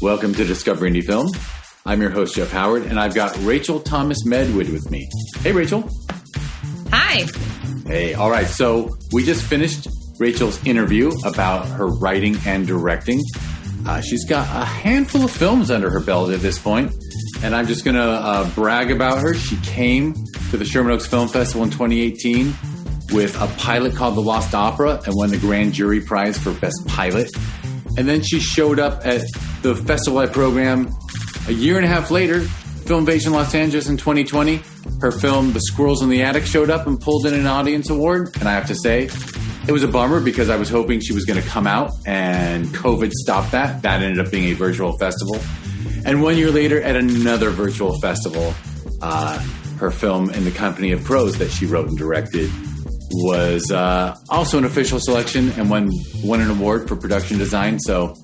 Welcome to Discover Indie Film. I'm your host, Jeff Howard, and I've got Rachel Thomas-Medwid with me. Hey, Rachel. Hi. Hey, all right. So we just finished Rachel's interview about her writing and directing. She's got a handful of films under her belt at this point, and I'm just going to brag about her. She came to the Sherman Oaks Film Festival in 2018 with a pilot called The Lost Opera and won the Grand Jury Prize for Best Pilot. And then she showed up at the festival I program a year and a half later, Filmvation Los Angeles in 2020. Her film, The Squirrels in the Attic, showed up and pulled in an audience award. And I have to say, it was a bummer because I was hoping she was going to come out and COVID stopped that. That ended up being a virtual festival. And 1 year later at another virtual festival, her film In the Company of Pros that she wrote and directed was also an official selection and won an award for production design. So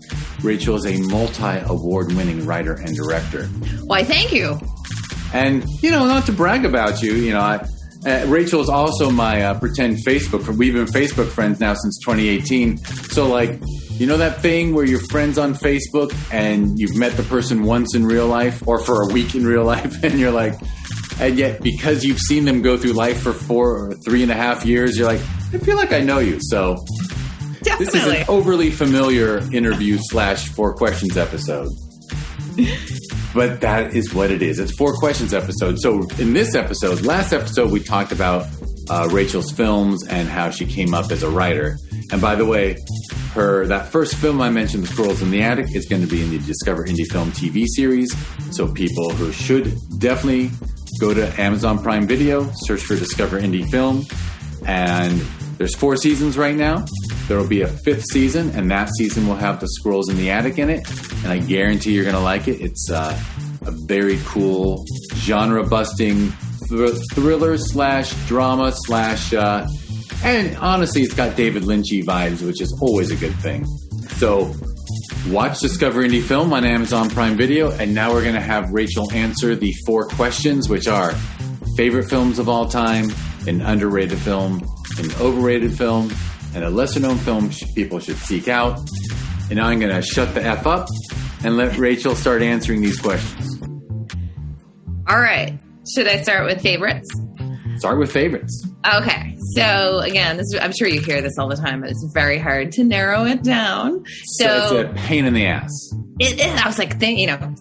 Rachel is a multi-award winning writer and director. Why, thank you. And, not to brag about you, Rachel is also my pretend Facebook friend. We've been Facebook friends now since 2018. So, that thing where you're friends on Facebook and you've met the person once in real life or for a week in real life, and you're like, and yet because you've seen them go through life for 4 or 3.5 years, you're like, I feel like I know you. So Definitely. This is an overly familiar interview / 4 questions episode. But that is what it is. It's 4 questions episode. So in this episode, last episode, we talked about Rachel's films and how she came up as a writer. And by the way, that first film I mentioned, The Squirrels in the Attic, is going to be in the Discover Indie Film TV series. So people who should definitely go to Amazon Prime Video, search for Discover Indie Film. And there's 4 seasons right now. There will be a 5th season, and that season will have The Squirrels in the Attic in it. And I guarantee you're going to like it. It's a very cool, genre-busting thriller / drama / and honestly, it's got David Lynchy vibes, which is always a good thing. So watch Discover Indie Film on Amazon Prime Video, and now we're going to have Rachel answer the 4 questions, which are favorite films of all time, an underrated film, an overrated film, and a lesser-known film people should seek out. And now I'm going to shut the F up and let Rachel start answering these questions. All right. Should I start with favorites? Start with favorites. Okay. So, again, I'm sure you hear this all the time, but it's very hard to narrow it down. So it's a pain in the ass. It is. I was like, thinking, and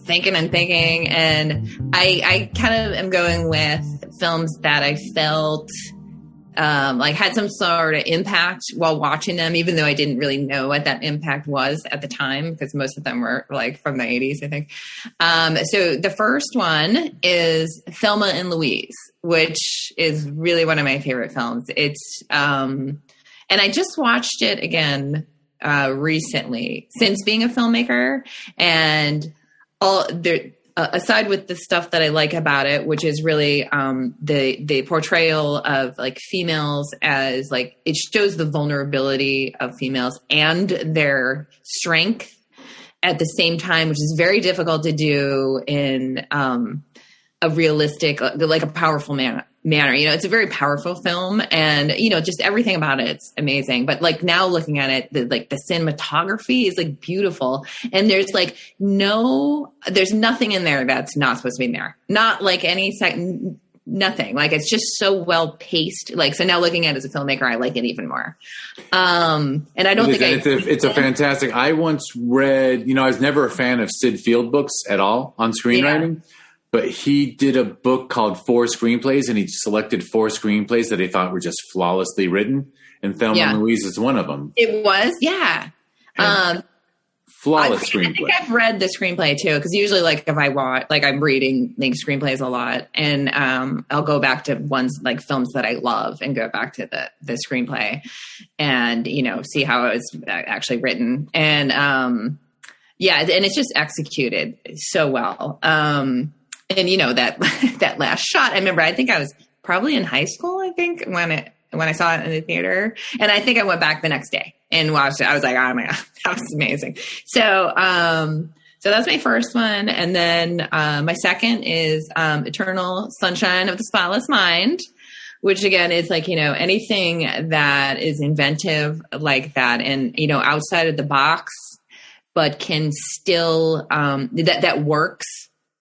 I kind of am going with films that I felt had some sort of impact while watching them, even though I didn't really know what that impact was at the time, because most of them were from the 80s, I think. So the first one is Thelma and Louise, which is really one of my favorite films. It's, and I just watched it again recently since being a filmmaker, and aside with the stuff that I like about it, which is really the portrayal of females as it shows the vulnerability of females and their strength at the same time, which is very difficult to do in a realistic, a powerful manner. It's a very powerful film, and just everything about it's amazing. But now looking at it, the cinematography is beautiful, and there's there's nothing in there that's not supposed to be in there. Not nothing. It's just so well paced. So now looking at it as a filmmaker, I like it even more. And I don't think it's a fantastic. I once read, I was never a fan of Sid Field books at all on screenwriting. Yeah. But he did a book called 4 Screenplays, and he selected 4 screenplays that he thought were just flawlessly written. And Thelma and Louise is one of them. It was, yeah. Flawless screenplay. I think I've read the screenplay too, because usually if I watch, I'm reading screenplays a lot, and I'll go back to ones films that I love and go back to the screenplay and, see how it was actually written. And and it's just executed so well. And that last shot, I think I was probably in high school, when I saw it in the theater. And I think I went back the next day and watched it. I was like, oh my God, that was amazing. So that's my first one. And then my second is Eternal Sunshine of the Spotless Mind, which again is anything that is inventive like that and, outside of the box but can still, that works,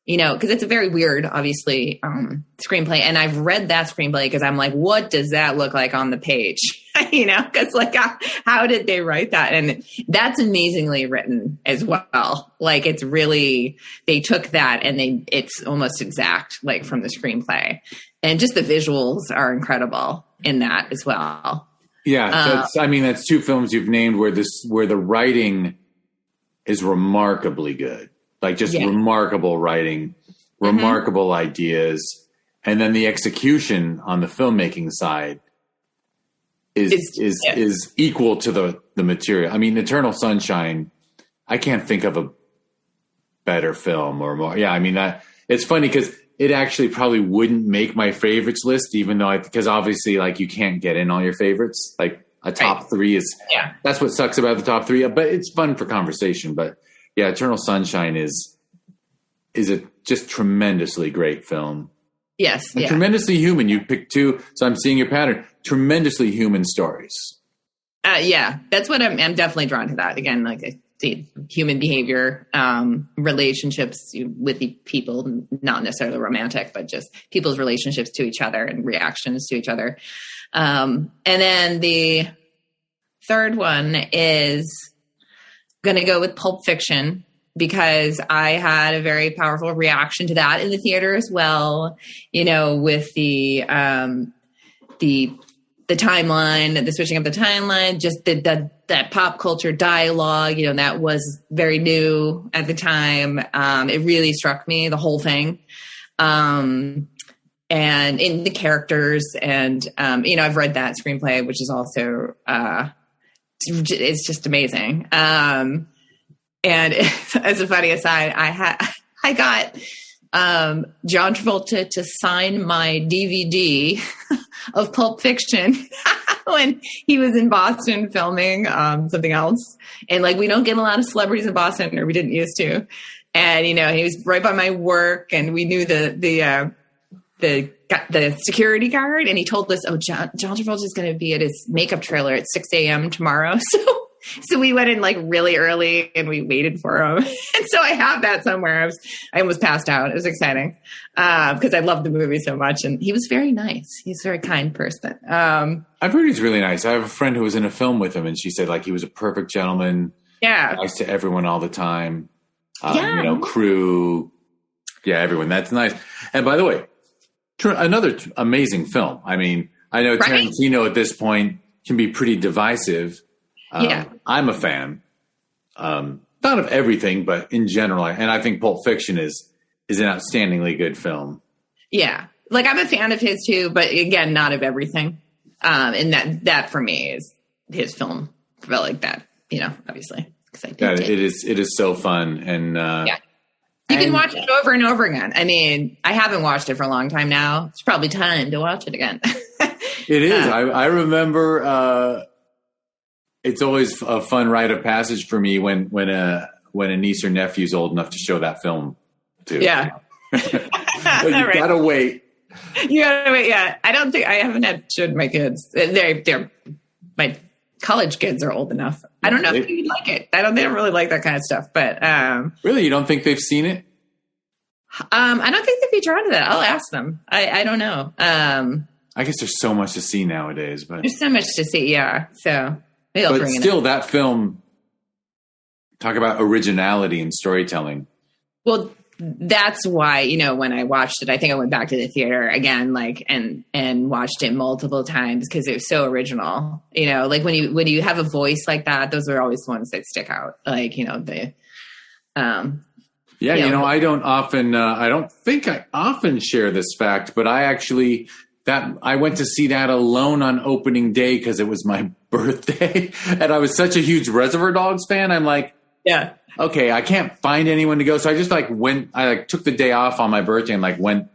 you know, because it's a very weird, obviously, screenplay. And I've read that screenplay because I'm like, what does that look like on the page? You know, because like, how did they write that? And that's amazingly written as well. Like, it's really, they took that and it's almost exact, like from the screenplay. And just the visuals are incredible in that as well. Yeah. That's two films you've named where the writing is remarkably good. Like just remarkable writing, remarkable ideas. And then the execution on the filmmaking side is equal to the material. I mean, Eternal Sunshine, I can't think of a better film or more. Yeah. I mean, it's funny because it actually probably wouldn't make my favorites list, even though because obviously like you can't get in all your favorites. Like a top three is, that's what sucks about the top three, but it's fun for conversation. But yeah, Eternal Sunshine is a just tremendously great film. Yes. And tremendously human. You picked two. So I'm seeing your pattern. Tremendously human stories. That's what I'm definitely drawn to that. Again, like I see human behavior, relationships with the people, not necessarily romantic, but just people's relationships to each other and reactions to each other. And then the third one is going to go with Pulp Fiction, because I had a very powerful reaction to that in the theater as well, you know, with the timeline, the switching of the timeline, just that pop culture dialogue, you know, that was very new at the time. It really struck me, the whole thing. And in the characters and, you know, I've read that screenplay, which is also, it's just amazing. And as a funny aside, I got John Travolta to sign my DVD of Pulp Fiction when he was in Boston filming something else. And like, we don't get a lot of celebrities in Boston, or we didn't used to. And, you know, he was right by my work, and we knew the security guard, and he told us, John Travolta is going to be at his makeup trailer at 6 a.m. tomorrow. So we went in like really early and we waited for him. And so I have that somewhere. I almost passed out. It was exciting because I loved the movie so much. And he was very nice. He's a very kind person. I've heard he's really nice. I have a friend who was in a film with him, and she said like he was a perfect gentleman. Yeah. Nice to everyone all the time. You know, crew. Yeah, everyone. That's nice. And by the way, another amazing film. I mean, I know Tarantino at this point can be pretty divisive. I'm a fan, not of everything, but in general. And I think Pulp Fiction is an outstandingly good film. Yeah. Like I'm a fan of his too, but again, not of everything. And that for me is his film. I felt like that, you know, obviously. It is so fun. And, you can watch it over and over again. I mean, I haven't watched it for a long time now. It's probably time to watch it again. It is. I remember, it's always a fun rite of passage for me when a niece or nephew is old enough to show that film to. Yeah. But you gotta wait. You gotta wait. Yeah. I haven't showed my kids. They're my college kids are old enough. I don't know if they would like it. They don't really like that kind of stuff, but, really, you don't think they've seen it? I don't think they'd be drawn to that. I'll ask them. I don't know. I guess there's so much to see nowadays, but there's so much to see. Yeah. So. But still, that film, talk about originality and storytelling. Well, that's why, you know, when I watched it, I think I went back to the theater again, like, and watched it multiple times because it was so original. You know, like when you have a voice like that, those are always the ones that stick out. Like, you know, I don't think I often share this fact, but I went to see that alone on opening day because it was my birthday, and I was such a huge Reservoir Dogs fan. I'm like, okay, I can't find anyone to go, so I just took the day off on my birthday and went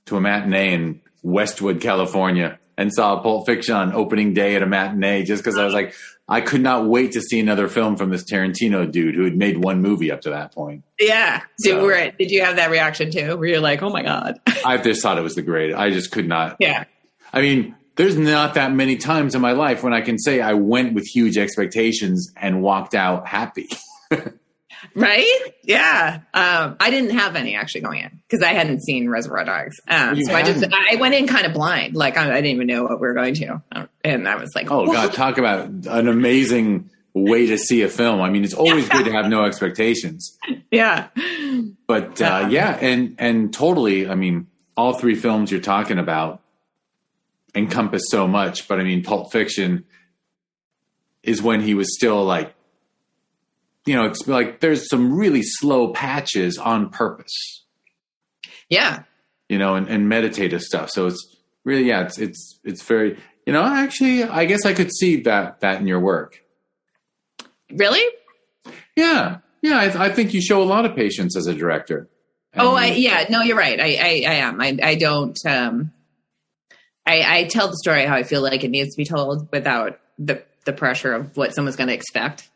to a matinee in Westwood, California, and saw Pulp Fiction on opening day at a matinee just because I was like, I could not wait to see another film from this Tarantino dude who had made one movie up to that point. Yeah. Did you have that reaction too? Where you're like, oh my God. I just thought it was the greatest. I just could not. Yeah. I mean, there's not that many times in my life when I can say I went with huge expectations and walked out happy. Right? Yeah. I didn't have any actually going in because I hadn't seen Reservoir Dogs. So I went in kind of blind. Like I didn't even know what we were going to. And I was like, oh God, talk about an amazing way to see a film. I mean, it's always good to have no expectations. Yeah. But and totally, I mean, all three films you're talking about encompass so much. But I mean, Pulp Fiction is when he was still like, you know, it's like there's some really slow patches on purpose. Yeah. You know, and meditative stuff. So it's really, it's very, you know, actually, I guess I could see that in your work. Really? Yeah. Yeah. I think you show a lot of patience as a director. No, you're right. I am. I don't, I tell the story how I feel like it needs to be told without the pressure of what someone's going to expect.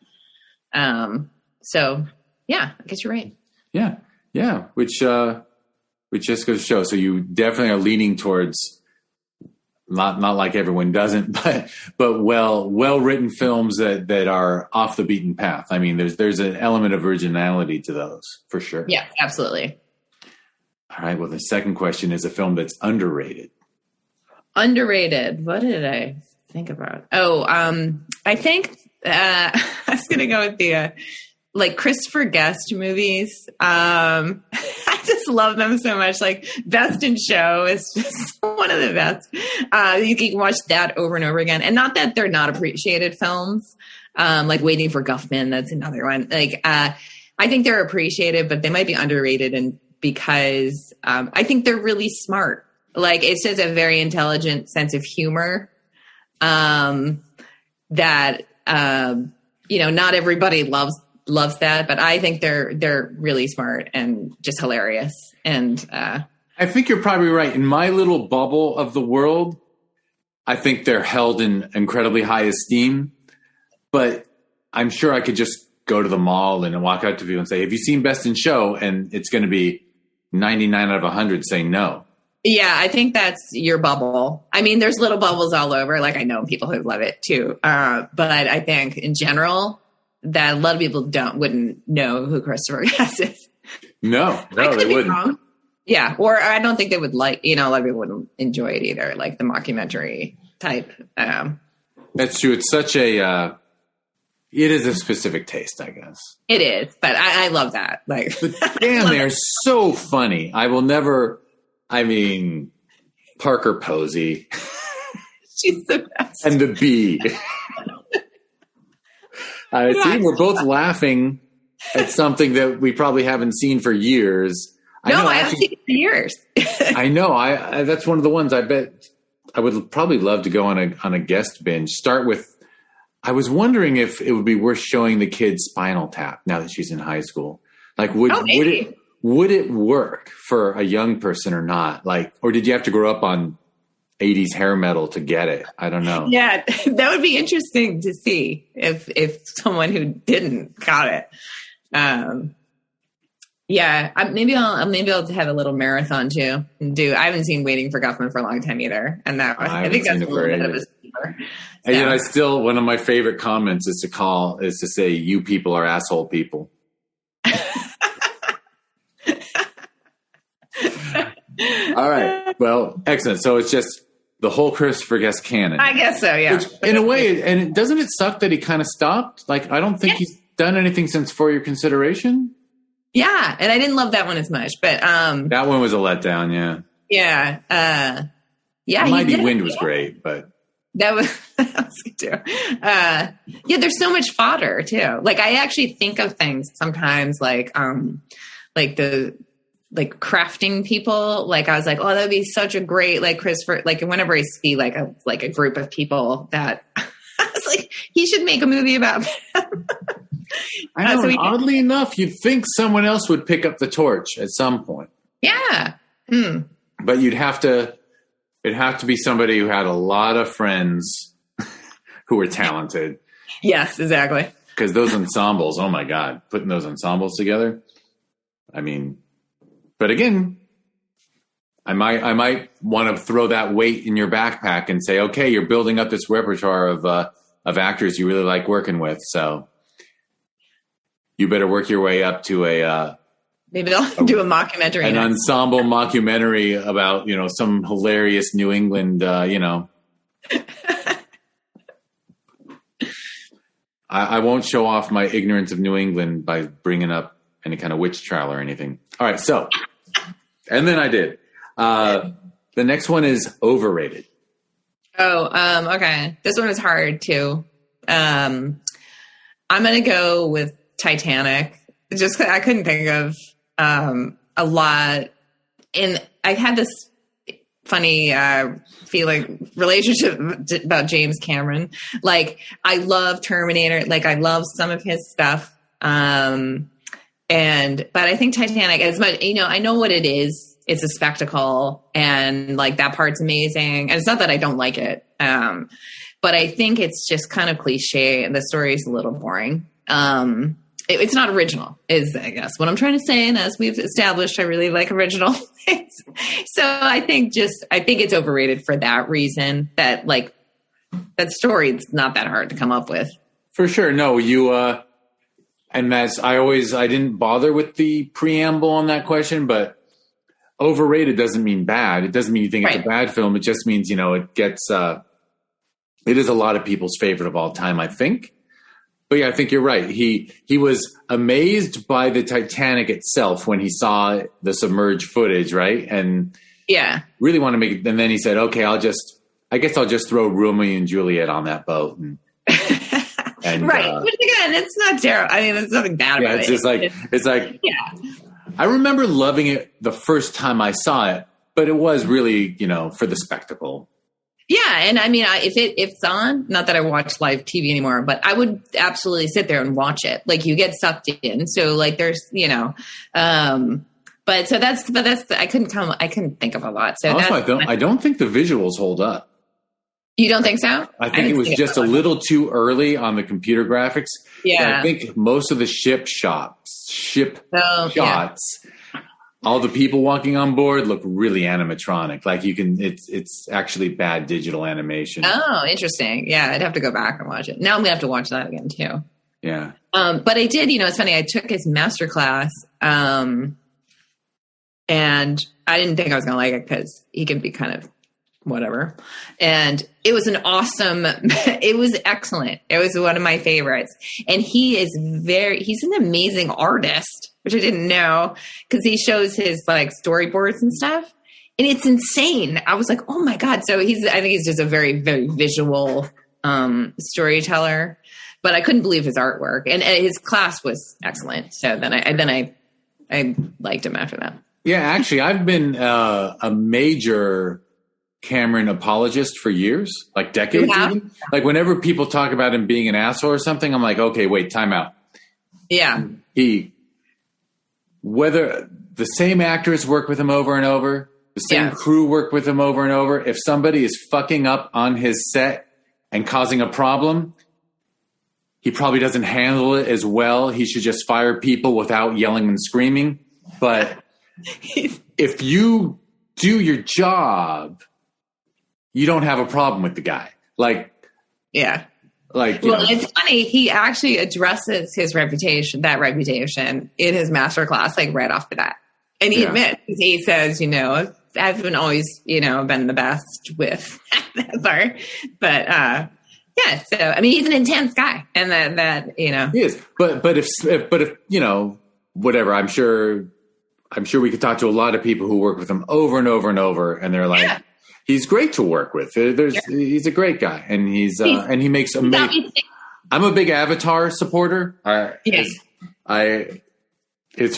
So yeah, I guess you're right. Yeah. Yeah. Which just goes to show. So you definitely are leaning towards not like everyone doesn't, but well written films that are off the beaten path. I mean, there's an element of originality to those for sure. Yeah, absolutely. All right. Well, the second question is a film that's underrated. Underrated. What did I think about? Oh, I think I was going to go with the like Christopher Guest movies. I just love them so much. Like Best in Show is just one of the best. You can watch that over and over again. And not that they're not appreciated films. Like Waiting for Guffman, that's another one. Like I think they're appreciated, but they might be underrated, and because I think they're really smart. Like it's just a very intelligent sense of humor that you know, not everybody loves that, but I think they're really smart and just hilarious. And I think you're probably right. In my little bubble of the world, I think they're held in incredibly high esteem. But I'm sure I could just go to the mall and walk out to people and say, "Have you seen Best in Show?" And it's going to be 99 out of 100 saying no. Yeah, I think that's your bubble. I mean, there's little bubbles all over. Like I know people who love it too. But I think in general that a lot of people wouldn't know who Christopher Guest is. No, they wouldn't. Wrong. Yeah. Or I don't think they would like, you know, a lot of people wouldn't enjoy it either. Like the mockumentary type. That's true. It's such it is a specific taste, I guess. It is, but I love that. Like, but damn, they're so funny. I will never. I mean, Parker Posey. She's the best. And the bee. See, we're both laughing at something that we probably haven't seen for years. I haven't seen it for years. I know. I that's one of the ones I bet I would probably love to go on a guest binge. Start with, I was wondering if it would be worth showing the kids Spinal Tap now that she's in high school. Like, would it work for a young person or not? Like, or did you have to grow up on 80s hair metal to get it? I don't know. Yeah, that would be interesting to see if someone who didn't got it. Yeah, maybe I'll have a little marathon too. I haven't seen Waiting for Guffman for a long time either, and I think that's a little bit of a sleeper. And yet, I still, one of my favorite comments is to say, "You people are asshole people." All right. Well, excellent. So it's just the whole Christopher Guest canon. I guess so, yeah. Which, in a way, and doesn't it suck that he kind of stopped? Like, I don't think he's done anything since For Your Consideration. Yeah, and I didn't love that one as much, but that one was a letdown. Yeah. Yeah. Mighty Wind was great, but that was good too. There's so much fodder too. Like I actually think of things sometimes like crafting people. Like I was like, oh, that'd be such a great, like Christopher, like whenever I see like a group of people that I was like, he should make a movie about them. I know, oddly enough, you'd think someone else would pick up the torch at some point. Yeah. But it'd have to be somebody who had a lot of friends who were talented. Yes, exactly. Because those ensembles, oh my God, putting those ensembles together. I mean, but again, I might want to throw that weight in your backpack and say, okay, you're building up this repertoire of actors you really like working with. So you better work your way up to maybe they'll do a mockumentary. An ensemble mockumentary about, some hilarious New England, I won't show off my ignorance of New England by bringing up any kind of witch trial or anything. All right. So, and then I did. The next one is overrated. Oh, okay. This one is hard too. I'm going to go with Titanic. Just I couldn't think of a lot. And I had this funny feeling relationship about James Cameron. Like, I love Terminator. Like, I love some of his stuff. But I think Titanic, as much, I know what it is. It's a spectacle, and like that part's amazing. And it's not that I don't like it. But I think it's just kind of cliche, and the story is a little boring. It's not original, is I guess what I'm trying to say. And as we've established, I really like original things. So I think it's overrated for that reason. That like that story, it's not that hard to come up with. For sure, no, you. And that's I didn't bother with the preamble on that question, but overrated doesn't mean bad. It doesn't mean you think it's a bad film. It just means it gets. It is a lot of people's favorite of all time, I think. But yeah, I think you're right. He was amazed by the Titanic itself when he saw the submerged footage, right? And really want to make it. And then he said, "Okay, I guess I'll just throw Romeo and Juliet on that boat." And right. But again, it's not terrible. I mean, there's nothing bad about it. It's like I remember loving it the first time I saw it, but it was really, for the spectacle. Yeah, and I mean, if it's on, not that I watch live TV anymore, but I would absolutely sit there and watch it. Like, you get sucked in. So like, there's, but that's I couldn't think of a lot. So also, I don't think the visuals hold up. You don't think so? I think it was just a little too early on the computer graphics. Yeah, I think most of the ship shots, all the people walking on board look really animatronic. Like it's actually bad digital animation. Oh, interesting. Yeah, I'd have to go back and watch it. Now I'm gonna have to watch that again too. Yeah. But I did. It's funny. I took his master class, and I didn't think I was gonna like it because he can be kind of whatever. And it was it was excellent. It was one of my favorites. And he's an amazing artist, which I didn't know, because he shows his like storyboards and stuff. And it's insane. I was like, oh my God. So I think he's just a very, very visual storyteller, but I couldn't believe his artwork, and his class was excellent. So then I liked him after that. Yeah, actually I've been a major Cameron apologist for years, like decades even. Like, whenever people talk about him being an asshole or something, I'm like, okay, wait, time out. Yeah. Whether the same actors work with him over and over, the same crew work with him over and over, if somebody is fucking up on his set and causing a problem, he probably doesn't handle it as well. He should just fire people without yelling and screaming. But if you do your job, you don't have a problem with the guy. It's funny. He actually addresses his reputation in his master class, like right off the bat. And he admits, he says, I haven't always, been the best with that part. But, so, I mean, he's an intense guy, and that he is. But if whatever, I'm sure we could talk to a lot of people who work with him over and over and over, and they're like, he's great to work with. He's a great guy, and and he makes amazing. I'm a big Avatar supporter. It's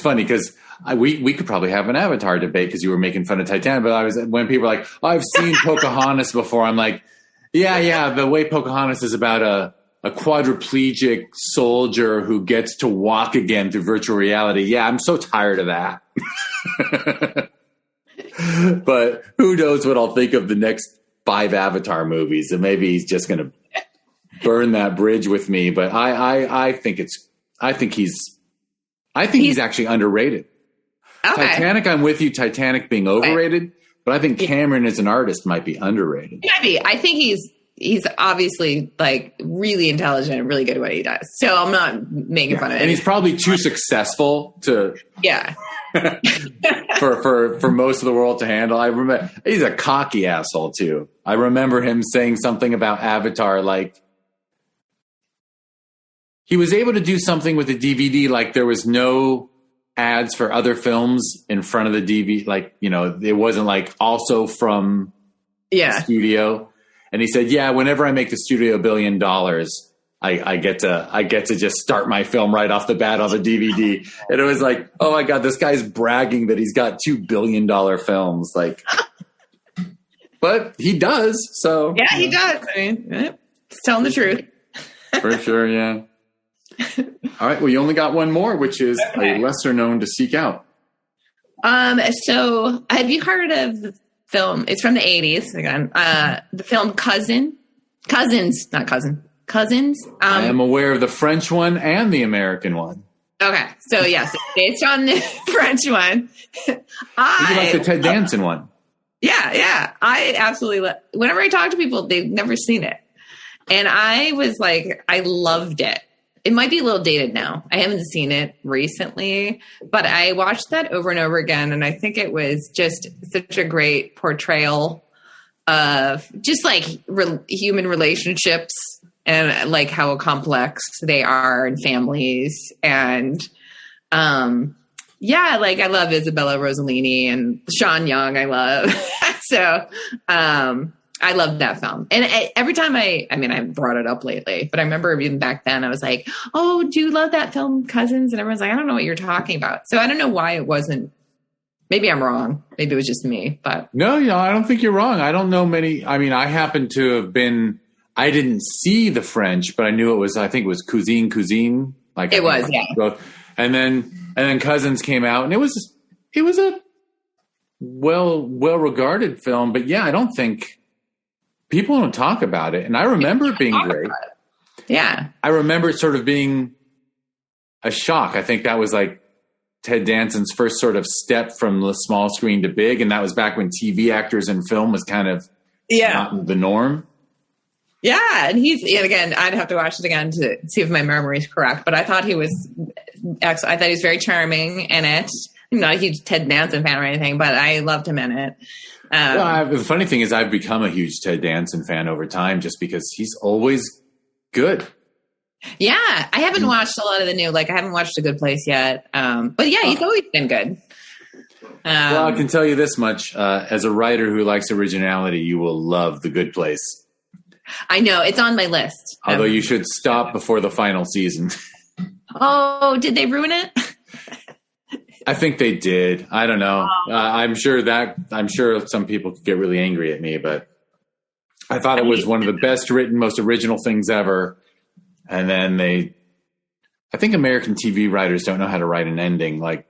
funny because we could probably have an Avatar debate because you were making fun of Titanic, but when people are like, oh, I've seen Pocahontas before, I'm like, yeah. The way Pocahontas is about a quadriplegic soldier who gets to walk again through virtual reality. Yeah, I'm so tired of that. But who knows what I'll think of the next 5 Avatar movies, and maybe he's just going to burn that bridge with me. But I think he's actually underrated. Okay. Titanic, I'm with you. Titanic being overrated, but I think Cameron as an artist might be underrated. Maybe. I think he's obviously like really intelligent and really good at what he does. So I'm not making fun of it. And he's probably too successful to for most of the world to handle. I remember he's a cocky asshole too. I remember him saying something about Avatar, like he was able to do something with the DVD, like there was no ads for other films in front of the DVD, like, you know, it wasn't like also from the studio. And he said, yeah, whenever I make the studio $1 billion, I get to just start my film right off the bat on the DVD. And it was like, oh my God, this guy's bragging that he's got $2 billion films. Like, but he does. So yeah, he does. I mean, he's telling the truth. For sure. Yeah. All right. Well, you only got one more, which is a lesser known to seek out. So have you heard of the film? It's from the 80s again. The film Cousins. I am aware of the French one and the American one. Okay. So yes, based on the French one. You like the Ted Danson one? Yeah. I absolutely whenever I talk to people, they've never seen it. And I was like, I loved it. It might be a little dated now. I haven't seen it recently, but I watched that over and over again. And I think it was just such a great portrayal of just like human relationships and like how complex they are in families. And like I love Isabella Rossellini and Sean Young. I love. So I love that film. And every time I brought it up lately, but I remember even back then I was like, oh, do you love that film Cousins? And everyone's like, I don't know what you're talking about. So I don't know why it wasn't. Maybe I'm wrong. Maybe it was just me, but. No, I don't think you're wrong. I don't know many. I mean, I happen to have been, I didn't see the French, but I knew it was, I think it was Cousine. Like it was, yeah. Both. And then Cousins came out and it was a well-regarded film, but yeah, I don't think. People don't talk about it. And I remember it being great. Yeah. I remember it sort of being a shock. I think that was like Ted Danson's first sort of step from the small screen to big. And that was back when TV actors in film was kind of not the norm. Yeah. And again, I'd have to watch it again to see if my memory is correct. But I thought he was excellent. I thought he was very charming in it. I'm not a huge Ted Danson fan or anything, but I loved him in it. The funny thing is I've become a huge Ted Danson fan over time just because he's always good. Yeah. I haven't watched a lot of the new, like I haven't watched A Good Place yet. But yeah, he's always been good. Well, I can tell you this much. As a writer who likes originality, you will love The Good Place. I know. It's on my list. Although you should stop before the final season. Oh, did they ruin it? I think they did. I don't know. I'm sure some people could get really angry at me, but I thought it was one of the best written, most original things ever. And then I think American TV writers don't know how to write an ending. Like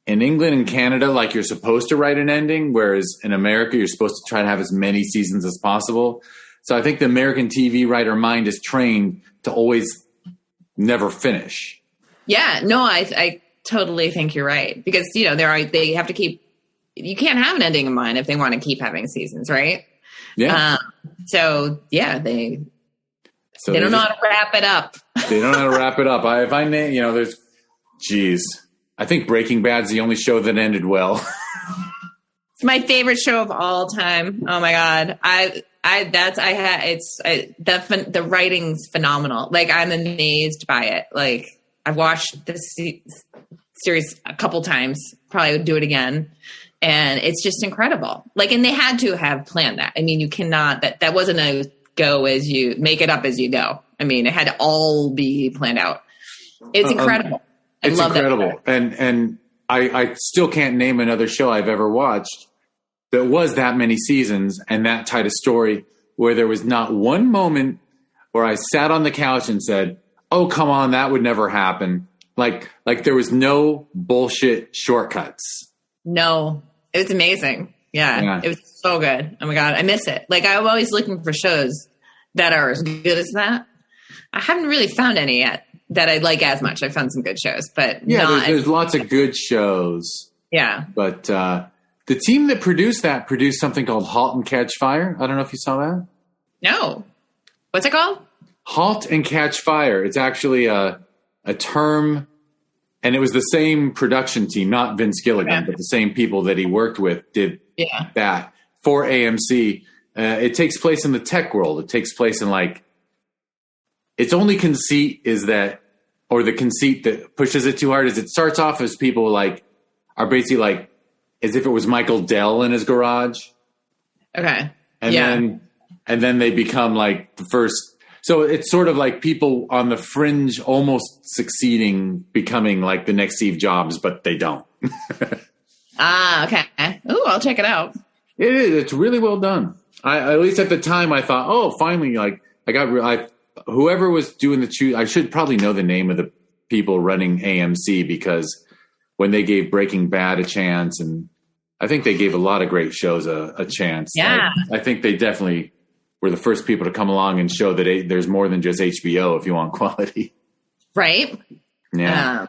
in England and Canada, like you're supposed to write an ending, whereas in America, you're supposed to try to have as many seasons as possible. So I think the American TV writer mind is trained to always never finish. Yeah, no, I totally think you're right because they have to keep. You can't have an ending in mind if they want to keep having seasons, right? Yeah. So yeah, they don't know how to wrap it up. They don't know how to wrap it up. If I name, I think Breaking Bad's the only show that ended well. It's my favorite show of all time. Oh my God, the writing's phenomenal. Like I'm amazed by it. Like I've watched this series a couple times, probably would do it again. And it's just incredible. Like, and they had to have planned that. I mean, you cannot, that wasn't a go as you make it up as you go. I mean, it had to all be planned out. It's incredible. It's incredible. And I still can't name another show I've ever watched that was that many seasons and that tight a story where there was not one moment where I sat on the couch and said, oh, come on, that would never happen. Like there was no bullshit shortcuts. No, it was amazing. Yeah, it was so good. Oh my God, I miss it. Like I'm always looking for shows that are as good as that. I haven't really found any yet that I like as much. I found some good shows, but there's lots of good shows. Yeah, but the team that produced something called *Halt and Catch Fire*. I don't know if you saw that. No. What's it called? Halt and Catch Fire. It's actually a term, and it was the same production team, not Vince Gilligan, but the same people that he worked with did that for AMC. It takes place in the tech world. It takes place in its only conceit is that, or the conceit that pushes it too hard is it starts off as people are basically as if it was Michael Dell in his garage. Okay. And then they become the first. So it's sort of like people on the fringe almost succeeding, becoming the next Steve Jobs, but they don't. Okay. Ooh, I'll check it out. It is. It's really well done. At least at the time I thought, oh, finally, whoever was doing the choose, I should probably know the name of the people running AMC, because when they gave Breaking Bad a chance, and I think they gave a lot of great shows a chance. Yeah. I think they definitely were the first people to come along and show that there's more than just HBO if you want quality. Right. Yeah.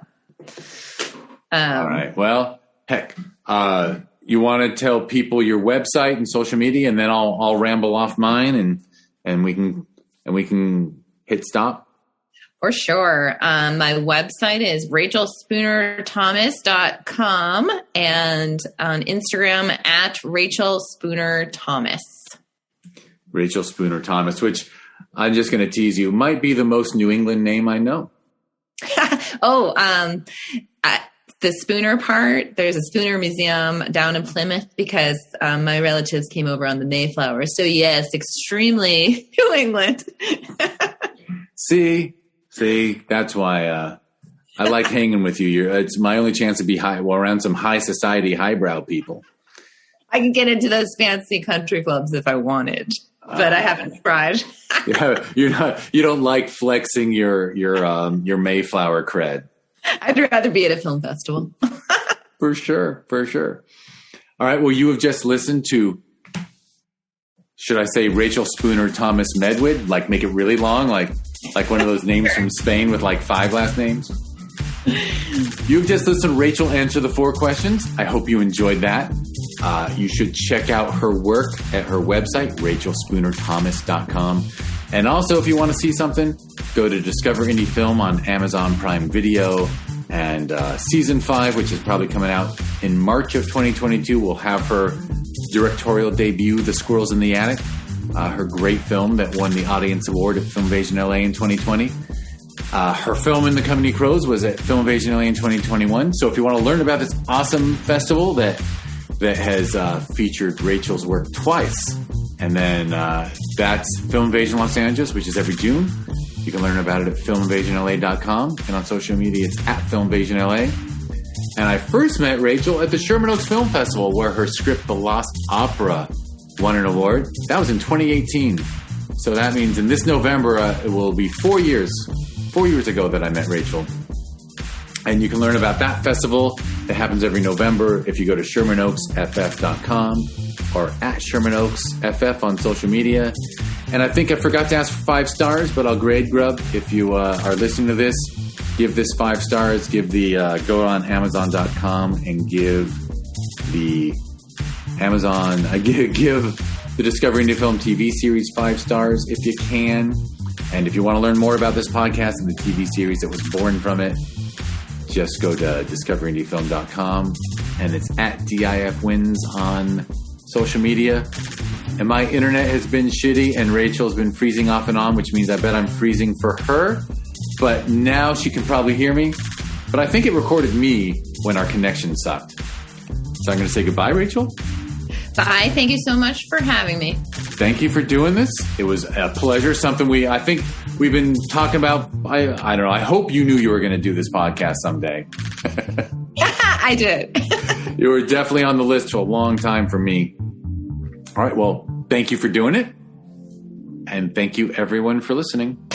All right. Well, heck, you want to tell people your website and social media, and then I'll ramble off mine and we can hit stop. For sure. My website is rachelspoonerthomas.com, and on Instagram at Rachel Spooner Thomas. Rachel Spooner Thomas, which I'm just going to tease you, might be the most New England name I know. The Spooner part, there's a Spooner Museum down in Plymouth because my relatives came over on the Mayflower. So yes, extremely New England. See, that's why I like hanging with you. It's my only chance to be around some high society, highbrow people. I can get into those fancy country clubs if I wanted, but I haven't tried. You don't like flexing your Mayflower cred. I'd rather be at a film festival. For sure. All right. Well, you have just listened to, should I say Rachel Spooner Thomas-Medwid? Make it really long, like one of those names from Spain with 5 last names. You've just listened to Rachel answer the 4 questions. I hope you enjoyed that. You should check out her work at her website, rachelspoonerthomas.com. And also, if you want to see something, go to Discover Indie Film on Amazon Prime Video. And Season 5, which is probably coming out in March of 2022, will have her directorial debut, The Squirrels in the Attic, her great film that won the Audience Award at Film Invasion LA in 2020. Her film In the Company of Crows was at Film Invasion LA in 2021. So if you want to learn about this awesome festival that has featured Rachel's work twice, and then that's Film Invasion Los Angeles, which is every June. You can learn about it at filminvasionla.com, and on social media it's at filminvasionla. And I first met Rachel at the Sherman Oaks Film Festival, where her script The Lost Opera won an award. That was in 2018. So that means in this November it will be 4 years ago that I met Rachel. And you can learn about that festival that happens every November if you go to ShermanOaksFF.com or at ShermanOaksFF on social media. And I think I forgot to ask for 5 stars, but I'll grade grub. If you are listening to this, give this 5 stars. Give the go on Amazon.com and give the give the Discovery Indie Film TV series 5 stars if you can. And if you want to learn more about this podcast and the TV series that was born from it, just go to discoverindiefilm.com, and it's at DIFWins on social media. And my internet has been shitty, and Rachel's been freezing off and on, which means I bet I'm freezing for her. But now she can probably hear me. But I think it recorded me when our connection sucked. So I'm going to say goodbye, Rachel. Bye. Thank you so much for having me. Thank you for doing this. It was a pleasure. Something I think we've been talking about. I don't know. I hope you knew you were going to do this podcast someday. I did. You were definitely on the list for a long time for me. All right. Well, thank you for doing it. And thank you, everyone, for listening.